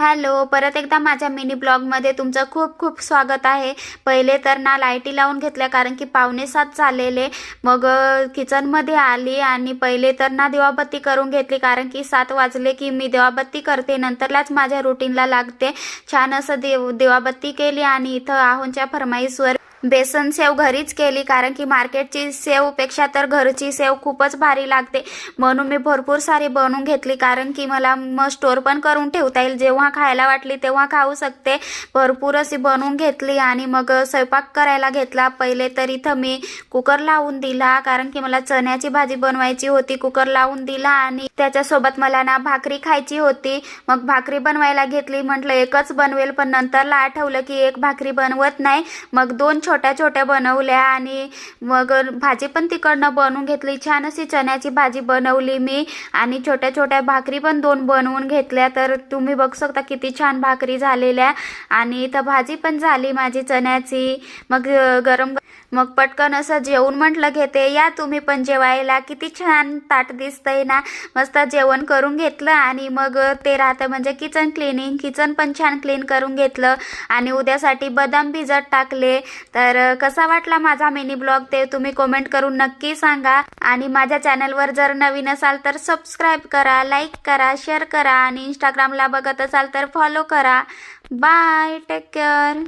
Hello, परत एकदा माझ्या मिनी ब्लॉगमध्ये तुमचं खूप खूप स्वागत आहे। पहिले तर ना लाईटी लावून घेतल्या कारण की 6:45 झालेले। मग किचनमध्ये आली आणि पहिले तर ना दिवाबत्ती करून घेतली कारण की 7 वाजले की मी दिवाबत्ती करते, नंतरलाच माझ्या रुटीनला लागते। छान असं दिवाबत्ती केली आणि इथं आहोंच्या फरमाईशवर बेसन सेव घरीच केली कारण की मार्केटची सेवपेक्षा तर घरची सेव खूपच भारी लागते, म्हणून मी भरपूर सारी बनवून घेतली कारण की मला स्टोर पण करून ठेवता येईल, जेव्हा खायला वाटली तेव्हा खाऊ शकते। भरपूर अशी बनवून घेतली आणि मग स्वयंपाक करायला घेतला। पहिले तर इथं मी कुकर लावून दिला कारण की मला चण्याची भाजी बनवायची होती। कुकर लावून दिला आणि त्याच्यासोबत मला ना भाकरी खायची होती। मग भाकरी बनवायला घेतली, म्हटलं एकच बनवेल, पण नंतरला आठवलं की एक भाकरी बनवत नाही, मग 2 छोट्या छोट्या बनवल्या आणि मग भाजी पण तिकडनं बनवून घेतली। छान अशी चण्याची भाजी बनवली मी आणि छोट्या छोट्या भाकरी पण 2 बनवून घेतल्या। तर तुम्ही बघू शकता किती छान भाकरी झालेल्या आणि इथं भाजी पण झाली माझी चण्याची। मग मग पटकन असं जेवून म्हटलं घेते, या तुम्ही पण जेवायला। किती छान ताट दिसतंय ना, मस्त जेवण करून घेतलं आणि मग ते राहतं म्हणजे किचन क्लिनिंग। किचन पण छान क्लीन करून घेतलं आणि उद्यासाठी बदाम भिजत टाकले। तर कसा वाटला माझा मिनी ब्लॉग ते तुम्ही कमेंट करून नक्की सांगा आणि माझ्या चॅनलवर जर नवीन असाल तर सबस्क्राइब करा, लाईक करा, शेअर करा आणि इंस्टाग्रामला बघत असाल तर फॉलो करा। Bye, take care.